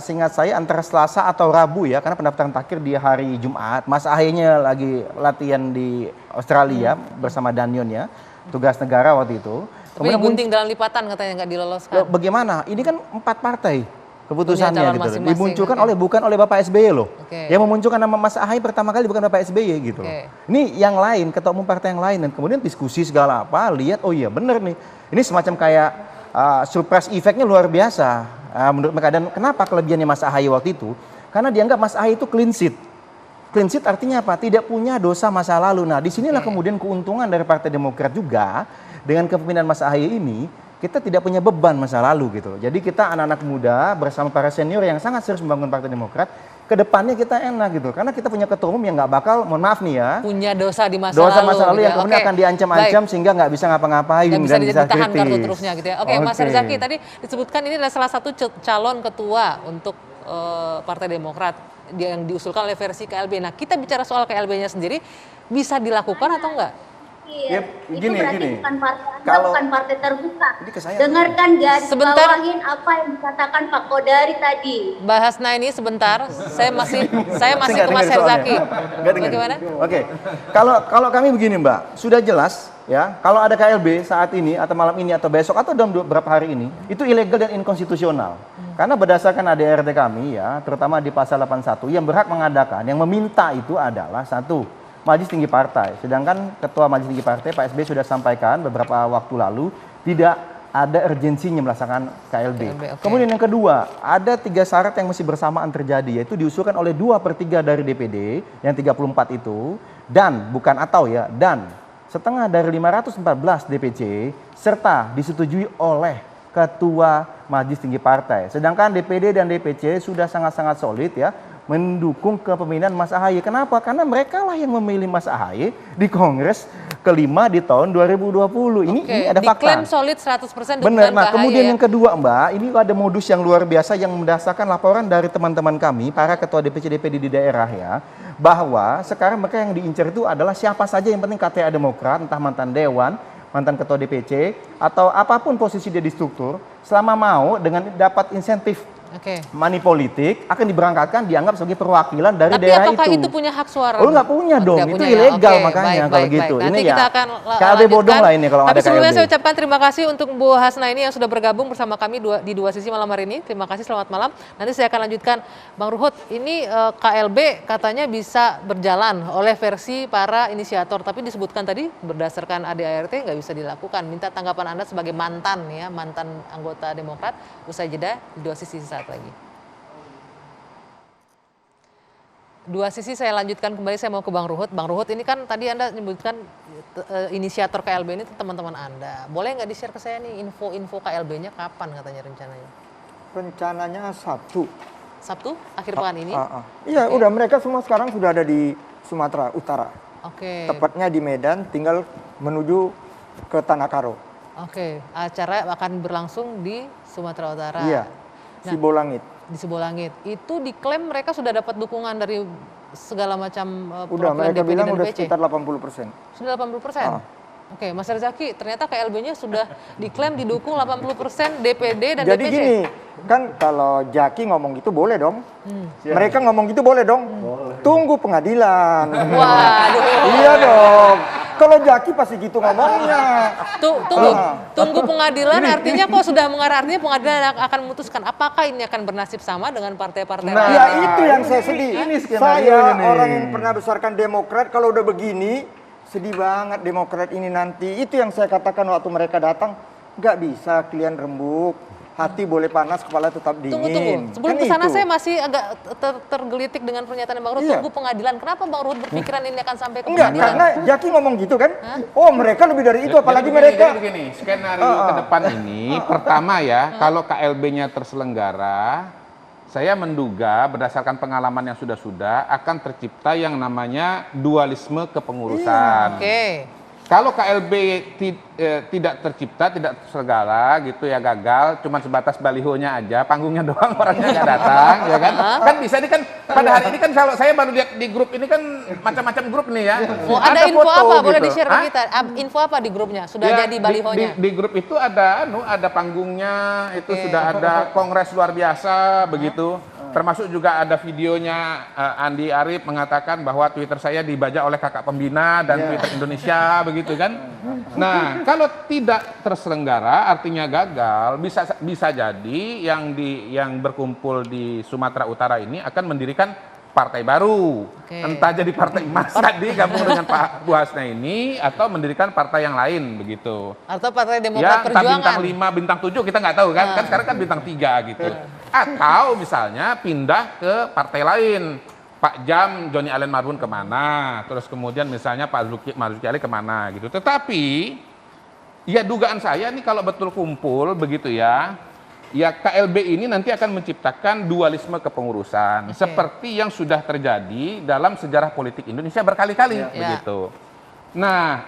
Seingat saya antara Selasa atau Rabu ya, karena pendaftaran terakhir di hari Jumat. Mas Ahaye-nya lagi latihan di Australia bersama Danion ya, tugas negara waktu itu. Tapi gunting dalam lipatan katanya nggak diloloskan. Bagaimana? Ini kan 4 partai keputusannya gitu. Dimunculkan bukan oleh Bapak SBY loh. Yang memunculkan nama Mas Ahaye pertama kali bukan Bapak SBY gitu. Ini yang lain, ketua umum partai yang lain, dan kemudian diskusi segala apa, lihat oh iya bener nih. Ini semacam kayak surprise effect-nya luar biasa menurut mereka. Dan kenapa kelebihannya Mas Ahaye waktu itu? Karena dianggap Mas Ahaye itu clean sheet. Clean sheet artinya apa? Tidak punya dosa masa lalu. Nah, disinilah kemudian keuntungan dari Partai Demokrat juga dengan kepemimpinan Mas Ahaye ini. Kita tidak punya beban masa lalu gitu. Jadi kita anak-anak muda bersama para senior yang sangat serius membangun Partai Demokrat, kedepannya kita enak gitu, karena kita punya ketua umum yang nggak bakal, mohon maaf nih ya, punya dosa di masa dosa lalu, masa lalu gitu yang ya. kemudian akan diancam-ancam sehingga nggak bisa ngapa-ngapain Nggak bisa dan bisa ditahan kartu kritis. terusnya gitu ya. Oke, Mas Herzaki tadi disebutkan ini adalah salah satu calon ketua untuk Partai Demokrat yang diusulkan oleh versi KLB. Nah, kita bicara soal KLB-nya sendiri, bisa dilakukan atau enggak? Iya, itu gini, berarti gini. bukan partai Anda, Kalau- bukan partai terbuka. Ini ke saya. Dengarkan garis Sebentar. bawahin apa yang dikatakan Pak Kodari tadi. Bahas ini sebentar, saya masih Nggak ke Mas dengar Herzaki. soalnya. Nggak dengar. Bagaimana? Oke, kalau kami begini Mbak, sudah jelas ya, kalau ada KLB saat ini atau malam ini atau besok atau dalam beberapa hari ini, itu ilegal dan inkonstitusional. Karena berdasarkan ADRT kami ya, terutama di pasal 81, yang berhak mengadakan, yang meminta itu adalah satu, Majelis Tinggi Partai. Sedangkan Ketua Majelis Tinggi Partai, Pak SBY sudah sampaikan beberapa waktu lalu, tidak ada urgensinya melaksanakan KLB. Okay. Kemudian yang kedua, ada 3 syarat yang mesti bersamaan terjadi, yaitu diusulkan oleh 2/3 dari DPD, yang 34 itu, dan, bukan atau ya, dan setengah dari 514 DPC, serta disetujui oleh Ketua Majelis Tinggi Partai. Sedangkan DPD dan DPC sudah sangat-sangat solid ya, mendukung kepemimpinan Mas AHY. Kenapa? Karena mereka lah yang memilih Mas AHY di Kongres kelima di tahun 2020. Ini ada fakta. Diklaim solid 100% dukungan Benar. Nah, ke AHY kemudian ya. yang kedua, Mbak, ini ada modus yang luar biasa yang mendasarkan laporan dari teman-teman kami, para ketua DPC DPD di daerah ya, bahwa sekarang mereka yang diincar itu adalah siapa saja yang penting KTA Demokrat, entah mantan dewan, mantan ketua DPC, atau apapun posisi dia di struktur, selama mau dengan dapat insentif money politik akan diberangkatkan dianggap sebagai perwakilan dari Tapi daerah apakah itu. itu punya hak suara? Oh, nggak punya dong, Nggak itu punya ya? ilegal Oke, makanya baik, kalau baik, gitu. baik. Nanti Ini kita ya akan KLB bodong lah ini kalau Tapi ada sebelumnya KLB. saya ucapkan terima kasih untuk Bu Hasnaini yang sudah bergabung bersama kami di dua sisi malam hari ini. Terima kasih, selamat malam. Nanti saya akan lanjutkan. Bang Ruhut, ini KLB katanya bisa berjalan oleh versi para inisiator, tapi disebutkan tadi berdasarkan ADART nggak bisa dilakukan. Minta tanggapan Anda sebagai mantan anggota Demokrat. Usai jeda, di dua sisi saat lagi. Dua sisi saya lanjutkan kembali, saya mau ke Bang Ruhut. Bang Ruhut, ini kan tadi Anda menyebutkan inisiator KLB ini teman-teman Anda. Boleh nggak di-share ke saya nih info-info KLB-nya kapan katanya rencananya? Rencananya Sabtu. Sabtu? Akhir pekan ini? Iya, udah mereka semua sekarang sudah ada di Sumatera Utara. Oke. Tepatnya di Medan, tinggal menuju ke Tanah Karo. Oke, acara akan berlangsung di Sumatera Utara. Iya, Sibolangit. Di Sibolangit. Itu diklaim mereka sudah dapat dukungan dari segala macam Udah, perwakilan mereka DPD bilang dan udah DPC? sekitar 80%. Sudah 80%? Oke, Mas Herzaki, ternyata KLB-nya sudah diklaim didukung 80% DPD dan Jadi DPC. gini, kan kalau Jaki ngomong gitu boleh dong. Mereka ngomong gitu boleh dong. Tunggu pengadilan. Waduh. Iya dong. Kalau Jaki pasti gitu ngomongnya. Tunggu pengadilan, artinya kok sudah mengarah, artinya pengadilan akan memutuskan apakah ini akan bernasib sama dengan partai-partai lain. Ya itu yang saya sedih. Ini skenario Saya ini. orang yang pernah besarkan Demokrat, kalau udah begini, sedih banget Demokrat ini nanti. Itu yang saya katakan waktu mereka datang, nggak bisa kalian rembuk. Hati boleh panas, kepala tetap dingin. Tunggu. Sebelum Kan kesana itu. saya masih agak tergelitik dengan pernyataan Bang Ruhut. Iya. Tunggu pengadilan. Kenapa Bang Ruhut berpikiran ini akan sampai ke Enggak, pengadilan? karena Jaki ngomong gitu kan. Oh mereka lebih dari itu, apalagi mereka. Jadi begini, skenario ke depan ini, pertama ya, kalau KLB-nya terselenggara, saya menduga berdasarkan pengalaman yang sudah-sudah akan tercipta yang namanya dualisme kepengurusan. Oke. Kalau KLB tidak tercipta, tidak terselenggara gitu ya, gagal, cuma sebatas balihonya aja, panggungnya doang, orangnya nggak datang, ya kan? Kan bisa ini kan pada hari ini kan kalau saya baru lihat di grup ini kan macam-macam grup nih ya. Oh, ada info foto apa? Boleh gitu. di-share ke kita? Info apa di grupnya? Sudah Ya, jadi balihonya? Di grup itu ada panggungnya, itu sudah ada kongres luar biasa begitu. Termasuk juga ada videonya Andi Arief mengatakan bahwa Twitter saya dibajak oleh kakak pembina dan Twitter Indonesia begitu kan. Nah, kalau tidak terselenggara artinya gagal, bisa jadi yang berkumpul di Sumatera Utara ini akan mendirikan partai baru. Entah jadi partai emas tadi gabung dengan Pak Bu Hasnaini atau mendirikan partai yang lain begitu. Atau Partai Demokrat Ya, Perjuangan? bintang 5, bintang 7 kita nggak tahu kan. Kan sekarang kan bintang 3 gitu. Atau misalnya pindah ke partai lain. Pak Jam, Joni Allen Marbun kemana. Terus kemudian misalnya Pak Marzuki Ali kemana gitu. Tetapi ya dugaan saya nih kalau betul kumpul begitu ya ya KLB ini nanti akan menciptakan dualisme kepengurusan seperti yang sudah terjadi dalam sejarah politik Indonesia berkali-kali begitu. Nah,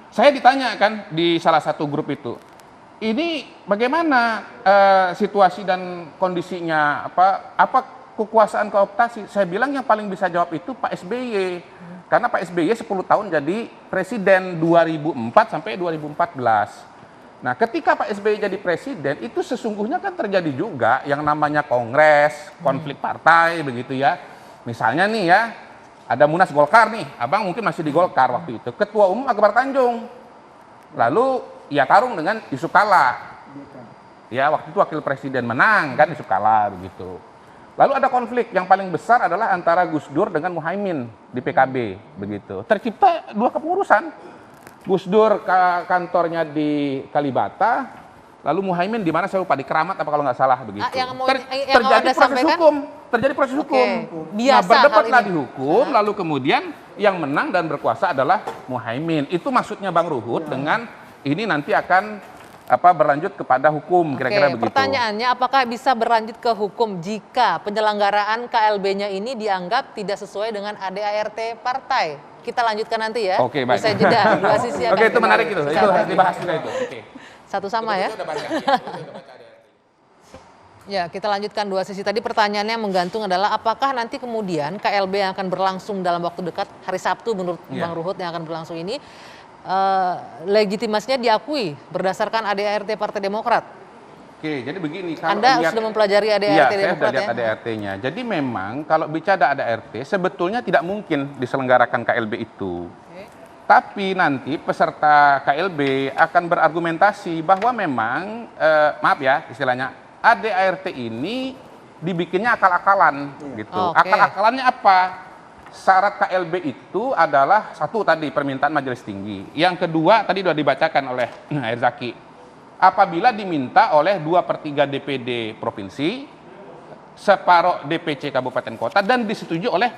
saya ditanya kan di salah satu grup itu, ini bagaimana situasi dan kondisinya, apa kekuasaan kooptasi? Saya bilang yang paling bisa jawab itu Pak SBY. Karena Pak SBY 10 tahun jadi presiden 2004 sampai 2014. Nah, ketika Pak SBY jadi presiden, itu sesungguhnya kan terjadi juga yang namanya kongres, konflik partai, begitu ya. Misalnya nih ya, ada Munas Golkar nih, Abang mungkin masih di Golkar waktu itu. Ketua Umum Akbar Tanjung. Lalu ia tarung dengan Yusuf Kala. Ya, waktu itu wakil presiden menang kan Yusuf Kala, begitu. Lalu ada konflik yang paling besar adalah antara Gus Dur dengan Muhaimin di PKB, begitu. Tercipta dua kepengurusan. Gus Dur kantornya di Kalibata, lalu Muhaimin di mana saya lupa, di Keramat apa kalau nggak salah begitu. Terjadi proses hukum, terjadi proses hukum. Nah, berdebatlah di hukum, lalu kemudian yang menang dan berkuasa adalah Muhaimin. Itu maksudnya Bang Ruhut dengan ini nanti akan berlanjut kepada hukum, kira-kira begitu. Pertanyaannya, apakah bisa berlanjut ke hukum jika penyelenggaraan KLB-nya ini dianggap tidak sesuai dengan ADART partai? Kita lanjutkan nanti ya. Oke, baik. Usai jeda, dua sisi akan itu menarik itu harus dibahas juga itu. Oke. Satu sama ya. Ya, kita lanjutkan dua sisi. Tadi pertanyaannya menggantung adalah apakah nanti kemudian KLB yang akan berlangsung dalam waktu dekat, hari Sabtu menurut Bang Ruhut yang akan berlangsung ini, legitimasinya diakui berdasarkan ADART Partai Demokrat. Oke, jadi begini. Kalau Anda sudah mempelajari ADART Demokrat ya? Saya sudah lihat ADART-nya. Jadi memang kalau bicara ADART, sebetulnya tidak mungkin diselenggarakan KLB itu. Tapi nanti peserta KLB akan berargumentasi bahwa memang, maaf ya istilahnya, ADART ini dibikinnya akal-akalan gitu. Akal-akalannya apa? Syarat KLB itu adalah satu tadi permintaan majelis tinggi. Yang kedua tadi sudah dibacakan oleh Herzaki. Apabila diminta oleh 2/3 DPD provinsi, separuh DPC kabupaten kota dan disetujui oleh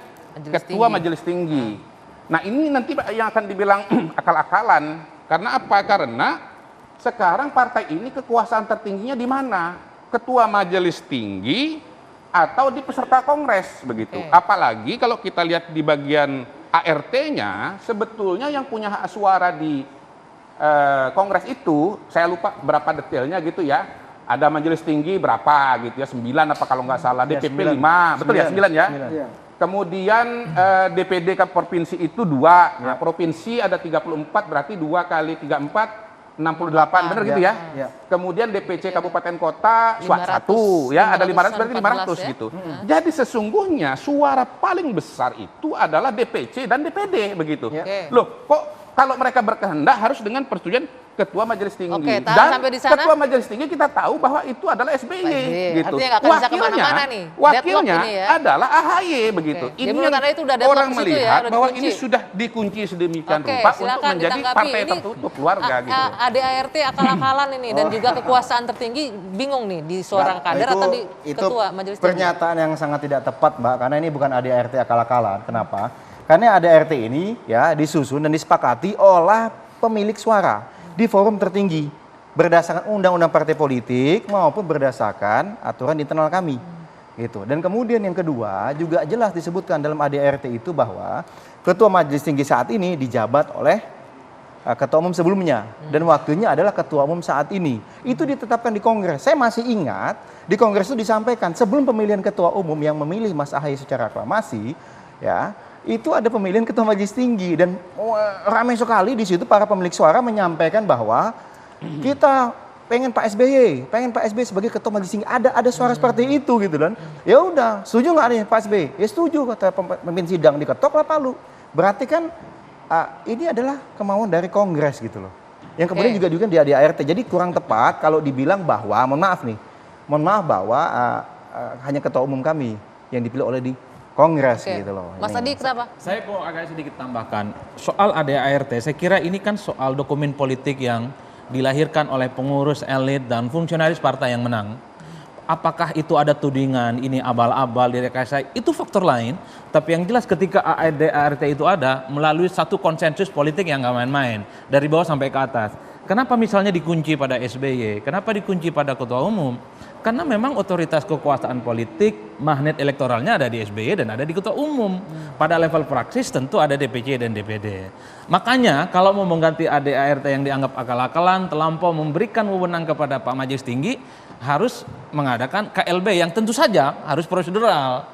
ketua majelis tinggi. Nah, ini nanti yang akan dibilang akal-akalan. Karena apa? Karena sekarang partai ini kekuasaan tertingginya di mana? Ketua majelis tinggi atau di peserta kongres begitu. Apalagi kalau kita lihat di bagian ART-nya, sebetulnya yang punya hak suara di kongres itu, saya lupa berapa detailnya gitu ya. Ada majelis tinggi berapa gitu ya, 9 apa kalau nggak salah, DPP 5, betul ya 9 ya. Kemudian DPD provinsi itu 2, nah, provinsi ada 34, berarti 2 kali 34, 68, benar gitu ya. Kemudian DPC kabupaten kota 1 ya, ada 500 berarti 500 ya? Gitu. Jadi sesungguhnya suara paling besar itu adalah DPC dan DPD begitu. Loh, kok kalau mereka berkehendak harus dengan persetujuan ketua majelis tinggi. Dan ketua majelis tinggi kita tahu bahwa itu adalah SBY gitu. Wakilnya adalah AHY begitu. Ini yang orang melihat bahwa ini sudah dikunci sedemikian rupa untuk menjadi partai tertutup keluarga gitu. ADART akal-akalan ini dan juga kekuasaan tertinggi bingung nih di seorang kader atau di ketua majelis tinggi. Pernyataan yang sangat tidak tepat, Mbak, karena ini bukan ADART akal-akalan. Kenapa? Karena ADART ini ya disusun dan disepakati oleh pemilik suara di forum tertinggi berdasarkan undang-undang partai politik maupun berdasarkan aturan internal kami. Gitu. Dan kemudian yang kedua juga jelas disebutkan dalam ADART itu bahwa ketua majelis tinggi saat ini dijabat oleh ketua umum sebelumnya dan wakilnya adalah ketua umum saat ini. Itu ditetapkan di Kongres. Saya masih ingat di Kongres itu disampaikan sebelum pemilihan ketua umum yang memilih Mas AHY secara aklamasi, ya, itu ada pemilihan ketua majelis tinggi dan ramai sekali di situ para pemilik suara menyampaikan bahwa kita pengen Pak SBY sebagai ketua majelis tinggi. Ada suara seperti itu gitu kan. Ya udah, setuju nggak nih Pak SBY? Ya setuju, kata pemimpin sidang, diketok lah palu. Berarti kan ini adalah kemauan dari Kongres gitu loh. Yang kemudian juga di ADART. Jadi kurang tepat kalau dibilang bahwa, mohon maaf bahwa hanya ketua umum kami yang dipilih oleh di Kongres gitu loh. Mas Adi kenapa? Saya mau agak sedikit tambahkan. Soal ADART, saya kira ini kan soal dokumen politik yang dilahirkan oleh pengurus elit dan fungsionaris partai yang menang. Apakah itu ada tudingan, ini abal-abal, direkayasa, itu faktor lain. Tapi yang jelas ketika ADART itu ada, melalui satu konsensus politik yang gak main-main. Dari bawah sampai ke atas. Kenapa misalnya dikunci pada SBY? Kenapa dikunci pada ketua umum? Karena memang otoritas kekuasaan politik, magnet elektoralnya ada di SBY dan ada di ketua umum. Pada level praksis tentu ada DPC dan DPD. Makanya kalau mau mengganti ADART yang dianggap akal-akalan, terlampau memberikan wewenang kepada Pak Majelis Tinggi, harus mengadakan KLB yang tentu saja harus prosedural.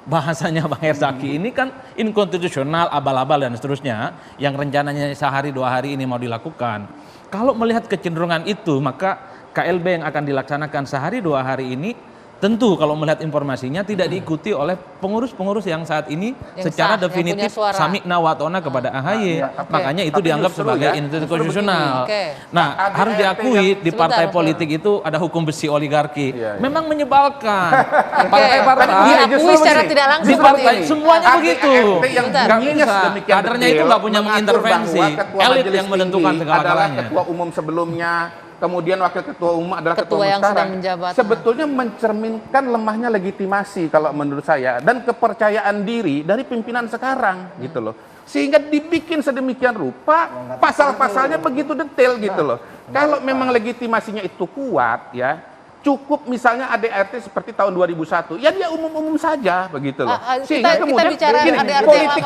Bahasanya Bang Herzaki ini kan inkonstitusional, abal-abal dan seterusnya, yang rencananya sehari 2 hari ini mau dilakukan. Kalau melihat kecenderungan itu, maka KLB yang akan dilaksanakan sehari 2 hari ini tentu kalau melihat informasinya tidak diikuti oleh pengurus-pengurus yang saat ini yang secara definitif samikna watona kepada AHY. Makanya itu dianggap sebagai inkonstitusional. Nah, harus diakui di partai politik itu ada hukum besi oligarki. Memang menyebalkan. Partai-partai diakui secara tidak langsung di partai semuanya begitu. Nggak bisa. Kadernya itu nggak punya mengintervensi. Elit yang menentukan segala-galanya. Ketua umum sebelumnya, kemudian wakil ketua umum adalah ketua yang sekarang. sedang menjabat. Sebetulnya mencerminkan lemahnya legitimasi kalau menurut saya dan kepercayaan diri dari pimpinan sekarang gitu loh. Sehingga dibikin sedemikian rupa, pasal-pasalnya begitu detail gitu loh. Kalau memang legitimasinya itu kuat ya, cukup misalnya ADART seperti tahun 2001, ya dia umum-umum saja begitu loh. Sehingga kemudian gini, politik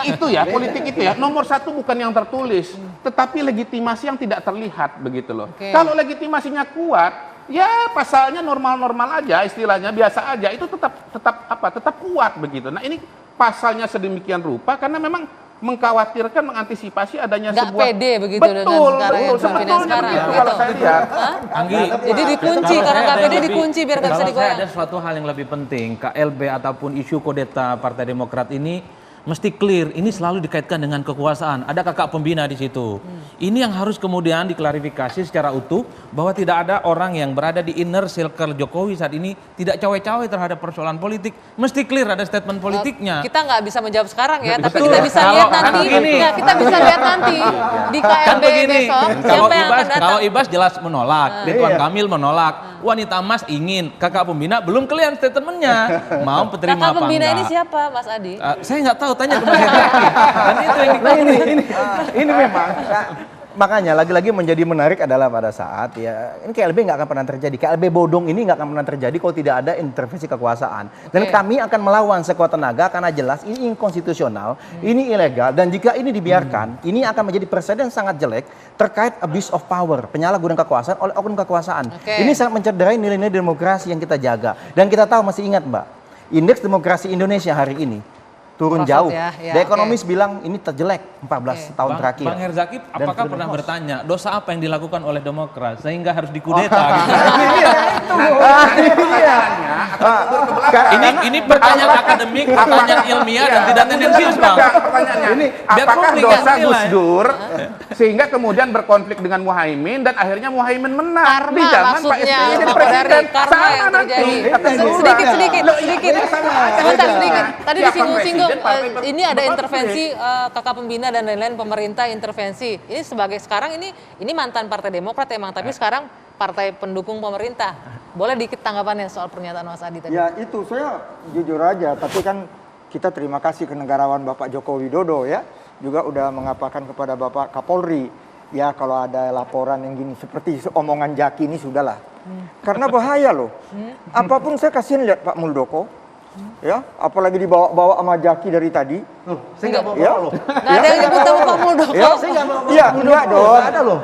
itu ya nomor 1 bukan yang tertulis, tetapi legitimasi yang tidak terlihat begitu loh. Kalau legitimasinya kuat, ya pasalnya normal-normal aja, istilahnya biasa aja, itu tetap kuat begitu. Nah, ini pasalnya sedemikian rupa karena memang mengkhawatirkan, mengantisipasi adanya sebuah pede begitu betul, dengan sebetulnya sekarang begitu kalau saya lihat. Anggi, jadi dikunci karena nggak pede dikunci biar nggak bisa digoyang. Ada suatu hal yang lebih penting, KLB ataupun isu kudeta Partai Demokrat ini mesti clear, ini selalu dikaitkan dengan kekuasaan. Ada kakak pembina di situ. Ini yang harus kemudian diklarifikasi secara utuh bahwa tidak ada orang yang berada di inner circle Jokowi saat ini tidak cawe-cawe terhadap persoalan politik. Mesti clear ada statement politiknya. Kita nggak bisa menjawab sekarang ya, tapi kita bisa lihat nanti. Kita bisa lihat nanti di KLB besok. Kalau Ibas jelas menolak, Ridwan Kamil menolak, Wanita Mas ingin, kakak pembina belum clear statementnya. Mau penerima apa enggak? Kakak pembina ini siapa, Mas Adi? Saya nggak tahu, tanya ke Mas Herzaki. Dan itu yang ini memang. Makanya lagi-lagi menjadi menarik adalah pada saat ya ini KLB nggak akan pernah terjadi. KLB bodong ini nggak akan pernah terjadi kalau tidak ada intervensi kekuasaan. Dan kami akan melawan sekuat tenaga karena jelas ini inkonstitusional, ini ilegal, dan jika ini dibiarkan, ini akan menjadi presiden sangat jelek terkait abuse of power, penyalahgunaan kekuasaan oleh oknum kekuasaan. Ini sangat mencederai nilai-nilai demokrasi yang kita jaga. Dan kita tahu, masih ingat Mbak, indeks demokrasi Indonesia hari ini turun jauh. The Economist bilang ini terjelek 14 tahun terakhir. Bang Herzaki apakah pernah bertanya dosa apa yang dilakukan oleh Demokrat sehingga harus dikudeta? Ini pertanyaan akademik, pertanyaan ilmiah dan tidak tendensius, Bang. Pertanyaannya, apakah dosa Gus Dur sehingga kemudian berkonflik dengan Muhaimin dan akhirnya Muhaimin menang di zaman Pak SBY jadi presiden? Sama nanti. Sedikit. Sebentar sedikit. Tadi disinggung-singgung. Ini ada intervensi kakak pembina dan lain-lain, pemerintah intervensi. Ini sebagai sekarang ini mantan Partai Demokrat emang, tapi sekarang partai pendukung pemerintah. Boleh dikit tanggapannya soal pernyataan Mas Adi tadi? Ya itu saya jujur aja, tapi kan kita terima kasih ke negarawan Bapak Joko Widodo ya, juga udah mengapakan kepada Bapak Kapolri. Ya kalau ada laporan yang gini seperti omongan Jaki ini sudahlah. Karena bahaya loh. Apapun saya kasihin lihat Pak Muldoko. Ya, apalagi dibawa-bawa sama Jaki dari tadi. Saya nggak bawa loh. Nggak ada yang nyebut nama Pak Muldoko. Ya, saya nggak bawa. Iya, enggak dong. Nggak ada loh.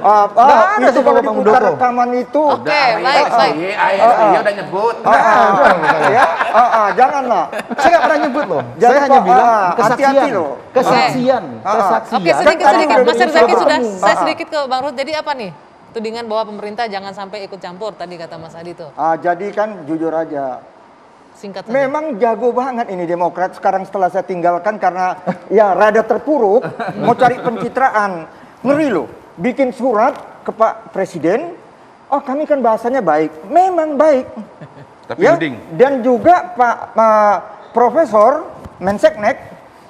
Itu kalau diputar rekaman itu. Oke, baik. Dia udah nyebut. Janganlah. Saya nggak pernah nyebut loh. Saya hanya bilang hati-hati loh. Kesaksian. Oke, sedikit. Mas Herzaki sudah. Saya sedikit ke Bang Ruhut. Jadi apa nih? Tudingan bahwa pemerintah jangan sampai ikut campur tadi kata Mas Adi tuh. Jadi kan jujur aja. Singkat saja. Memang jago banget ini Demokrat sekarang setelah saya tinggalkan karena ya rada terpuruk, mau cari pencitraan. Ngeri loh, bikin surat ke Pak Presiden, oh kami kan bahasanya baik, memang baik. Tapi ya, dan juga Pak Profesor Menseknek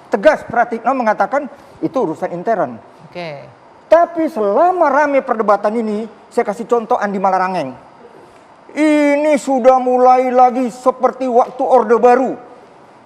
tegas Pratikno mengatakan itu urusan intern. Tapi selama rame perdebatan ini, saya kasih contoh Andi Malarangeng. Ini sudah mulai lagi seperti waktu Orde Baru.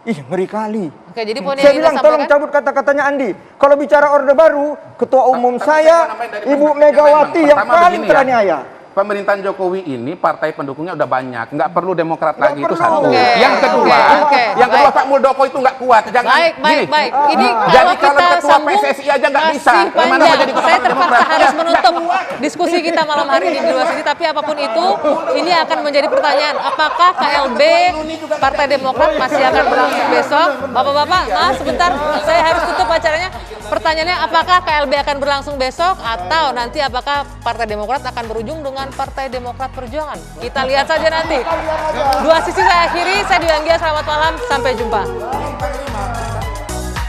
Ih, ngeri kali. Oke, jadi poin Saya yang bilang Anda tolong sampaikan, cabut kata-katanya Andi. Kalau bicara Orde Baru, Ketua Umum saya, Ibu Megawati yang paling teraniaya. Pemerintahan Jokowi ini partai pendukungnya udah banyak, nggak perlu Demokrat lagi, itu perlu. satu. Oke, Yang kedua, oke, yang kedua baik. Pak Muldoko itu nggak kuat. Jangan baik. Ini jadi kalau calon kita ketua sambung PSSI aja nggak bisa. masih Gimana panjang. mau jadi ketua Saya Partai terpaksa Demokrat? harus menutup diskusi kita malam hari ini di luar sini. Tapi apapun itu, ini akan menjadi pertanyaan. Apakah KLB Partai Demokrat masih akan berlangsung besok? Bapak-bapak, maaf sebentar, saya harus tutup acaranya. Pertanyaannya, apakah KLB akan berlangsung besok atau nanti apakah Partai Demokrat akan berujung dengan Partai Demokrat Perjuangan? Kita lihat saja nanti. Dua sisi saya akhiri, saya Dwi Anggia, selamat malam, sampai jumpa.